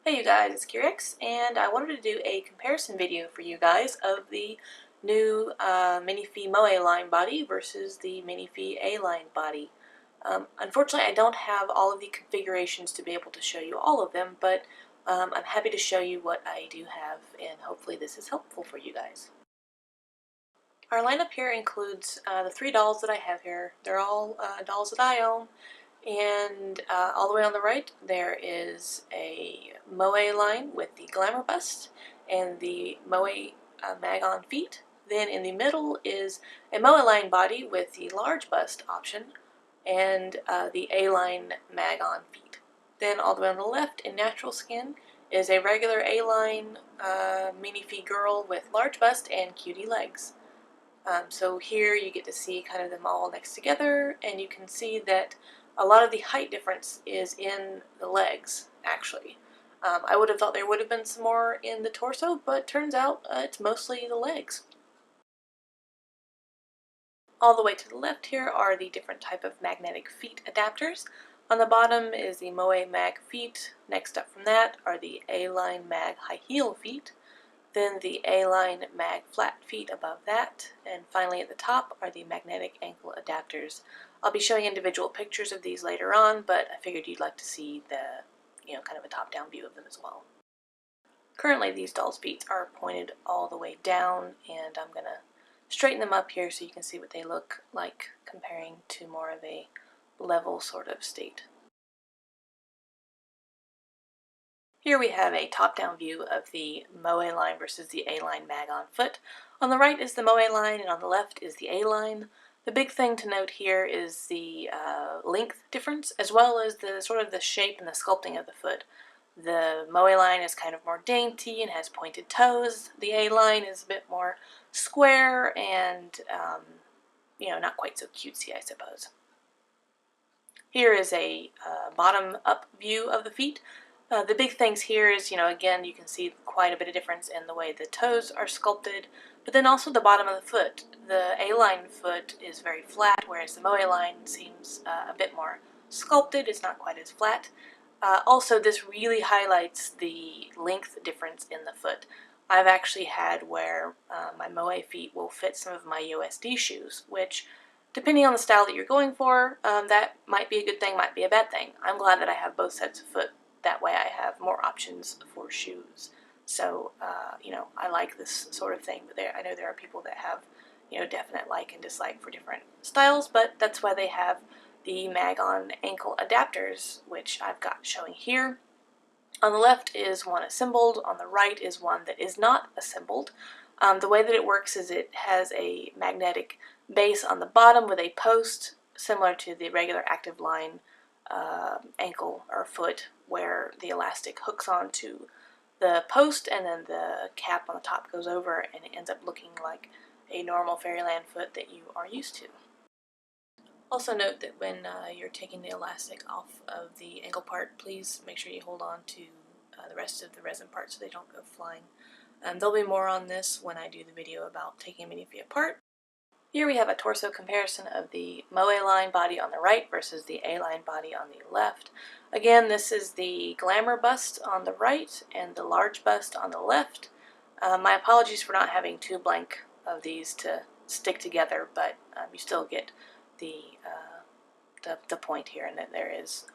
Hey you guys, it's Kirix, and I wanted to do a comparison video for you guys of the new Minifee Moe Line body versus the Minifee A-Line body. Unfortunately, I don't have all of the configurations to be able to show you all of them, but I'm happy to show you what I do have, and hopefully this is helpful for you guys. Our lineup here includes the three dolls that I have here. They're all dolls that I own. And all the way on the right, there is a Moe line with the Glamour Bust and the Moe mag-on feet. Then in the middle is a Moe line body with the large bust option and the A-line mag-on feet. Then all the way on the left, in natural skin, is a regular A-line minifee girl with large bust and cutie legs. So here you get to see kind of them all next together, and you can see that a lot of the height difference is in the legs, actually. I would have thought there would have been some more in the torso, but turns out it's mostly the legs. All the way to the left here are the different type of magnetic feet adapters. On the bottom is the Moe Mag feet. Next up from that are the A-Line Mag high heel feet. Then the A-Line Mag flat feet above that, and finally at the top are the magnetic ankle adapters. I'll be showing individual pictures of these later on, but I figured you'd like to see the, kind of a top-down view of them as well. Currently these dolls' feet are pointed all the way down, and I'm going to straighten them up here so you can see what they look like comparing to more of a level sort of state. Here we have a top-down view of the Moe line versus the A-line mag-on foot. On the right is the Moe line, and on the left is the A-line. The big thing to note here is the length difference, as well as the sort of the shape and the sculpting of the foot. The Moe line is kind of more dainty and has pointed toes. The A-line is a bit more square and, not quite so cutesy, I suppose. Here is a bottom-up view of the feet. The big things here is, again, you can see quite a bit of difference in the way the toes are sculpted, but then also the bottom of the foot. The A-line foot is very flat, whereas the Moe line seems a bit more sculpted. It's not quite as flat. Also, this really highlights the length difference in the foot. I've actually had where my Moe feet will fit some of my USD shoes, which, depending on the style that you're going for, that might be a good thing, might be a bad thing. I'm glad that I have both sets of foot. That way I have more options for shoes. So, I like this sort of thing, but I know there are people that have, definite like and dislike for different styles, but that's why they have the mag-on ankle adapters, which I've got showing here. On the left is one assembled, on the right is one that is not assembled. The way that it works is it has a magnetic base on the bottom with a post, similar to the regular active line ankle or foot, where the elastic hooks onto the post and then the cap on the top goes over, and it ends up looking like a normal Fairyland foot that you are used to. Also note that when you're taking the elastic off of the ankle part, please make sure you hold on to the rest of the resin parts so they don't go flying. There'll be more on this when I do the video about taking a minifee apart. Here we have a torso comparison of the Moe line body on the right versus the A-line body on the left. Again, this is the Glamour Bust on the right and the large bust on the left. My apologies for not having two blank of these to stick together, but you still get the point here, and that there is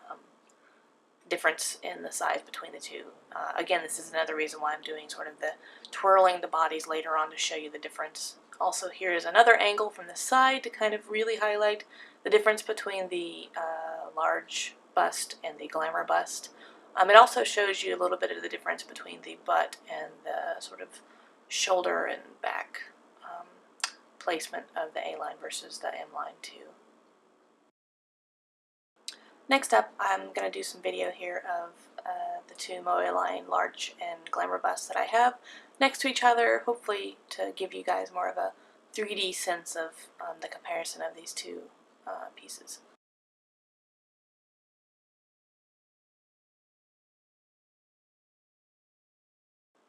difference in the size between the two. Again, this is another reason why I'm doing sort of the twirling the bodies later on to show you the difference. Also, here is another angle from the side to kind of really highlight the difference between the large bust and the Glamour Bust. It also shows you a little bit of the difference between the butt and the sort of shoulder and back placement of the A-line versus the M-line too. Next up, I'm going to do some video here of the two Moe line large and Glamour Busts that I have next to each other, hopefully to give you guys more of a 3D sense of the comparison of these two pieces.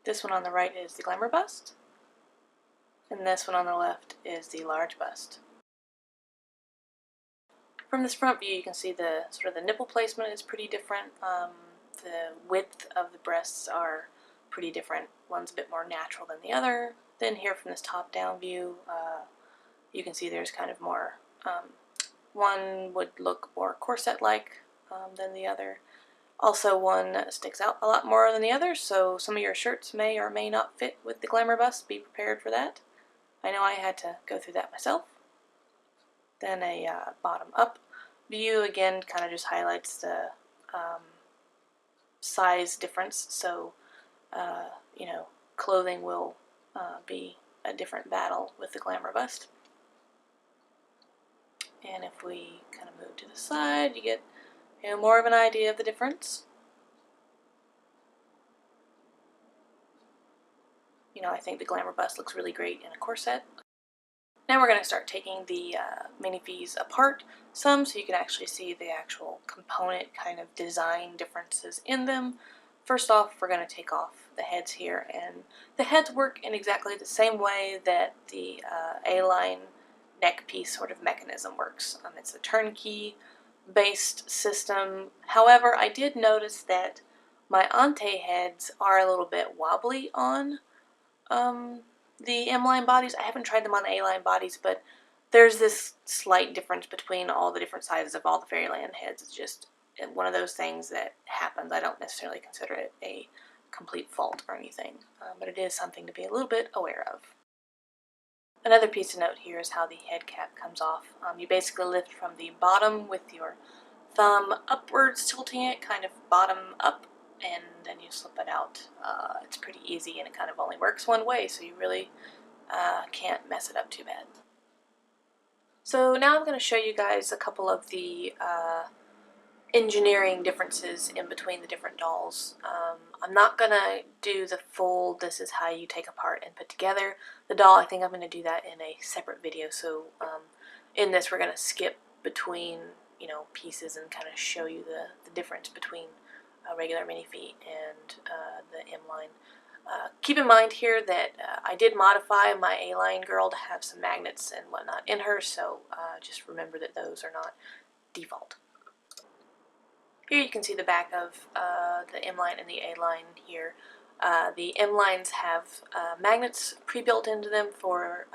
This one on the right is the Glamour Bust, and this one on the left is the large bust. From this front view, you can see the sort of the nipple placement is pretty different. the width of the breasts are pretty different. One's a bit more natural than the other. Then here from this top-down view, you can see there's kind of more, one would look more corset-like than the other. Also, one sticks out a lot more than the other, so some of your shirts may or may not fit with the Glamour Bust. Be prepared for that. I know I had to go through that myself. Then a bottom-up view, again, kind of just highlights the size difference, so you know, clothing will be a different battle with the Glamour Bust. And if we kind of move to the side, you get, you know, more of an idea of the difference. You know, I think the Glamour Bust looks really great in a corset. Now we're going to start taking the minifees apart some so you can actually see the actual component kind of design differences in them. First off, we're going to take off the heads here, and the heads work in exactly the same way that the A-line neck piece sort of mechanism works. It's a turnkey based system. However, I did notice that my ante heads are a little bit wobbly on the M-line bodies. I haven't tried them on the A-line bodies, but there's this slight difference between all the different sizes of all the Fairyland heads. It's just one of those things that happens. I don't necessarily consider it a complete fault or anything, but it is something to be a little bit aware of. Another piece to note here is how the head cap comes off. You basically lift from the bottom with your thumb upwards, tilting it kind of bottom up, and then you slip it out. It's pretty easy, and it kind of only works one way, so you really can't mess it up too bad. So now I'm going to show you guys a couple of the engineering differences in between the different dolls. I'm not going to do the full this is how you take apart and put together the doll. I think I'm going to do that in a separate video, so in this we're going to skip between, you know, pieces and kind of show you the difference between a regular minifee and the M-line. Keep in mind here that I did modify my A-line girl to have some magnets and whatnot in her, so just remember that those are not default. Here you can see the back of the M-line and the A-line here. The M-lines have magnets pre-built into them for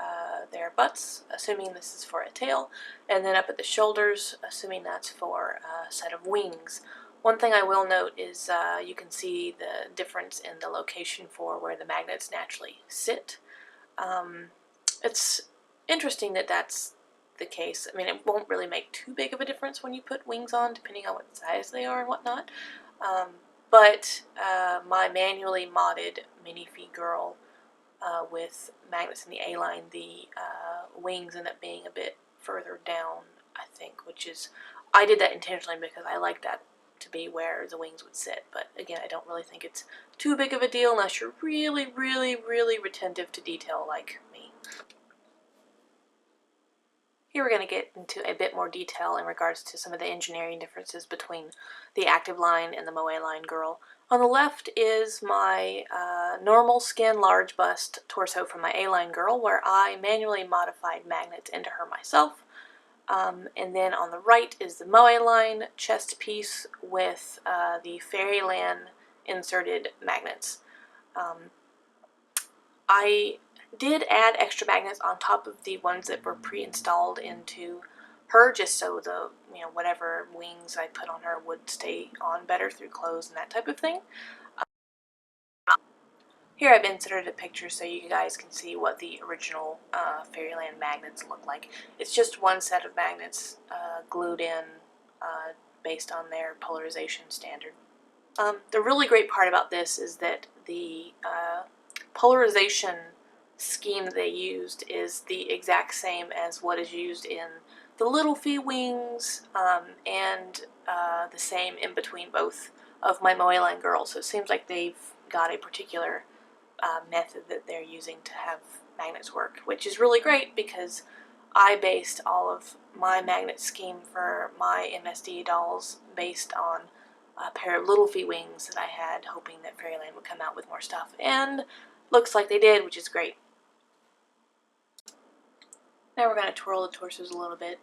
their butts, assuming this is for a tail, and then up at the shoulders, assuming that's for a set of wings. One thing I will note is you can see the difference in the location for where the magnets naturally sit. It's interesting that that's the case. I mean, it won't really make too big of a difference when you put wings on, depending on what size they are and whatnot. But my manually modded minifee girl with magnets in the A-line, the wings end up being a bit further down, I think, which is, I did that intentionally because I like that to be where the wings would sit. But again, I don't really think it's too big of a deal unless you're really, really, really retentive to detail like me. Here we're going to get into a bit more detail in regards to some of the engineering differences between the Active Line and the Moe Line girl. On the left is my normal skin large bust torso from my A-Line girl, where I manually modified magnets into her myself. And then on the right is the Moe Line chest piece with the Fairyland inserted magnets. I did add extra magnets on top of the ones that were pre-installed into her, just so the, you know, whatever wings I put on her would stay on better through clothes and that type of thing. Here I've inserted a picture so you guys can see what the original Fairyland magnets look like. It's just one set of magnets glued in based on their polarization standard. The really great part about this is that the polarization scheme they used is the exact same as what is used in the Little Fee wings and the same in between both of my Moe Line girls. So it seems like they've got a particular method that they're using to have magnets work, which is really great because I based all of my magnet scheme for my MSD dolls based on a pair of Little Fee wings that I had, hoping that Fairyland would come out with more stuff, and looks like they did, which is great. Now we're going to twirl the torsos a little bit.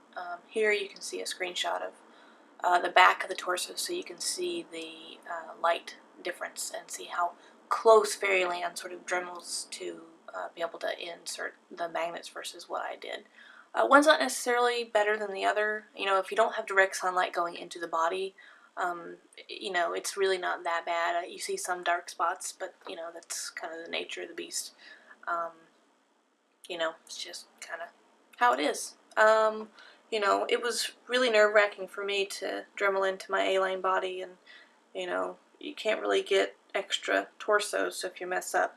Here you can see a screenshot of the back of the torso so you can see the light difference and see how close Fairyland sort of dremels to be able to insert the magnets versus what I did. One's not necessarily better than the other. You know, if you don't have direct sunlight going into the body, you know, it's really not that bad. You see some dark spots, but, you know, that's kind of the nature of the beast. You know, it's just kind of how it is. You know, it was really nerve-wracking for me to Dremel into my A-line body, and, you know, you can't really get extra torso, so if you mess up,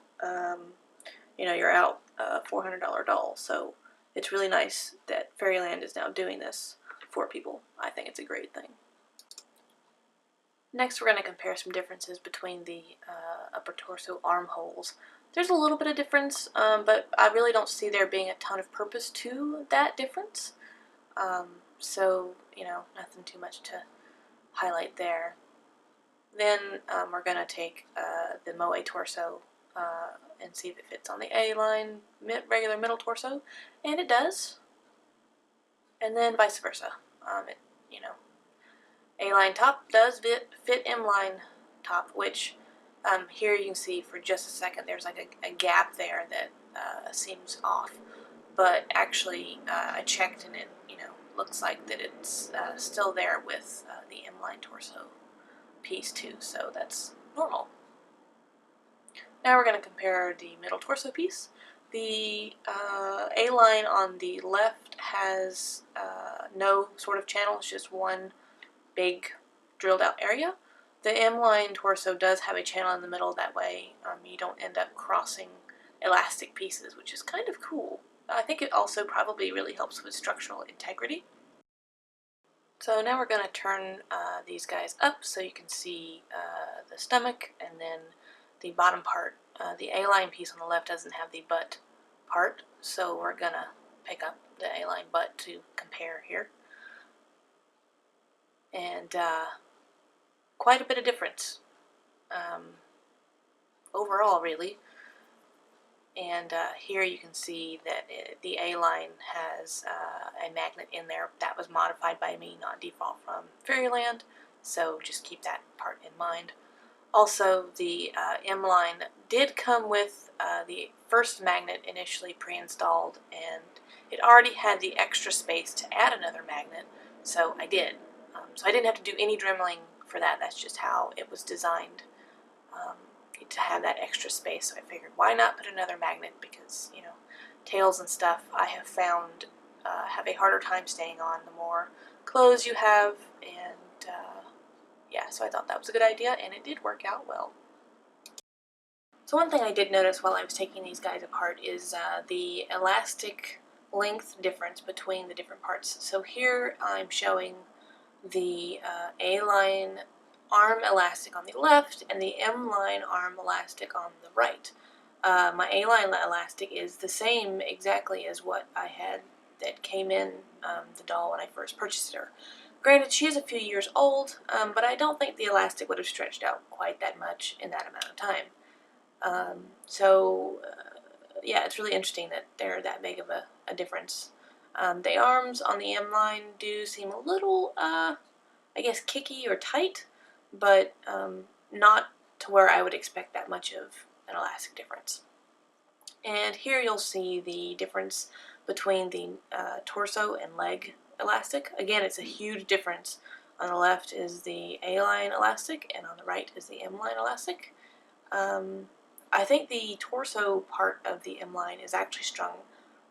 you know, you're out a $400 doll. So it's really nice that Fairyland is now doing this for people. I think it's a great thing. Next, we're going to compare some differences between the upper torso armholes. There's a little bit of difference, but I really don't see there being a ton of purpose to that difference. So, you know, nothing too much to highlight there. Then we're going to take the Moe torso and see if it fits on the A-line regular middle torso, and it does. And then vice versa. You know, A-line top does fit M-line top, which here you can see for just a second there's like a gap there that seems off. But actually, I checked and it, you know, looks like that it's still there with the M-line torso piece too, so that's normal. Now we're going to compare the middle torso piece. The A-line on the left has no sort of channel, it's just one big drilled out area. The M-line torso does have a channel in the middle, that way you don't end up crossing elastic pieces, which is kind of cool. I think it also probably really helps with structural integrity. So now we're going to turn these guys up so you can see the stomach and then the bottom part. The A-line piece on the left doesn't have the butt part, so we're going to pick up the A-line butt to compare here. And quite a bit of difference overall, really. And here you can see that the A-line has a magnet in there that was modified by me, not default from Fairyland, so just keep that part in mind. Also, the M-line did come with the first magnet initially pre-installed, and it already had the extra space to add another magnet, so I did. So I didn't have to do any dremeling for that, that's just how it was designed. To have that extra space, so I figured why not put another magnet, because, you know, tails and stuff I have found have a harder time staying on the more clothes you have, and yeah, so I thought that was a good idea, and it did work out well. So one thing I did notice while I was taking these guys apart is the elastic length difference between the different parts. So here I'm showing the A-line arm elastic on the left and the M-line arm elastic on the right. My A-line elastic is the same exactly as what I had that came in the doll when I first purchased her. Granted, she is a few years old, but I don't think the elastic would have stretched out quite that much in that amount of time. Yeah, it's really interesting that they're that big of a difference. The arms on the M-line do seem a little, I guess, kicky or tight, but not to where I would expect that much of an elastic difference. And here you'll see the difference between the torso and leg elastic. Again, it's a huge difference. On the left is the A-line elastic, and on the right is the M-line elastic. I think the torso part of the M-line is actually strung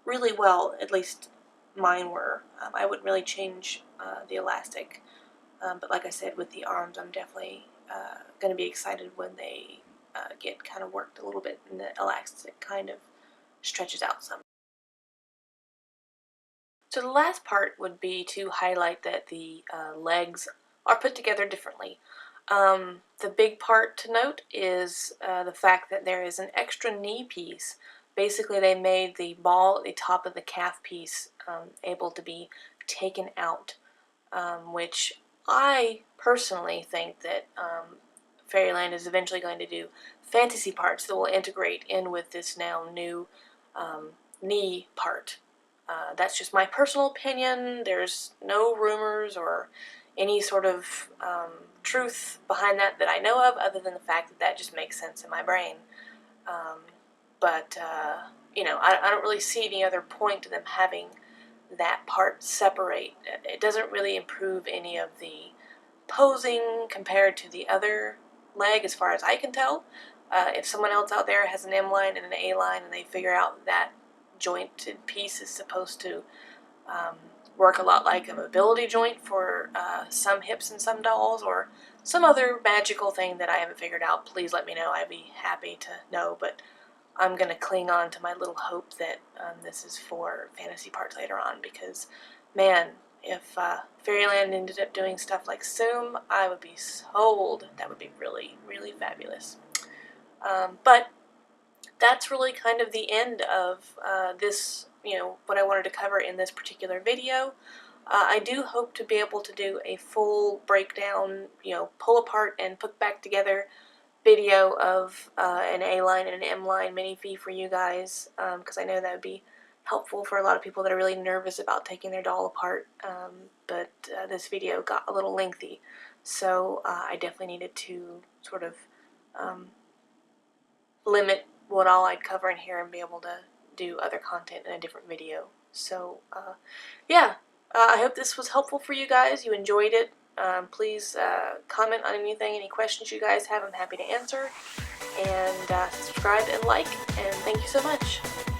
really well, at least mine were. I wouldn't really change the elastic. But like I said, with the arms, I'm definitely going to be excited when they get kind of worked a little bit and the elastic kind of stretches out some. So the last part would be to highlight that the legs are put together differently. The big part to note is the fact that there is an extra knee piece. Basically, they made the ball at the top of the calf piece able to be taken out, which I personally think that Fairyland is eventually going to do fantasy parts that will integrate in with this now new knee part. That's just my personal opinion. There's no rumors or any sort of truth behind that I know of, other than the fact that that just makes sense in my brain. But you know, I don't really see any other point to them having that part separate. It doesn't really improve any of the posing compared to the other leg, as far as I can tell. If someone else out there has an M line and an A line and they figure out that jointed piece is supposed to work a lot like a mobility joint for some hips and some dolls, or some other magical thing that I haven't figured out, please let me know. I'd be happy to know, but I'm going to cling on to my little hope that this is for fantasy parts later on, because, man, if Fairyland ended up doing stuff like Zoom, I would be sold. That would be really, really fabulous. But that's really kind of the end of this, you know, what I wanted to cover in this particular video. I do hope to be able to do a full breakdown, you know, pull apart and put back together video of an A-line and an M-line Minifee for you guys, because I know that would be helpful for a lot of people that are really nervous about taking their doll apart, but this video got a little lengthy, so I definitely needed to sort of limit what all I'd cover in here and be able to do other content in a different video. So yeah, I hope this was helpful for you guys. You enjoyed it. Please comment on anything, any questions you guys have. I'm happy to answer. And subscribe and like, and thank you so much.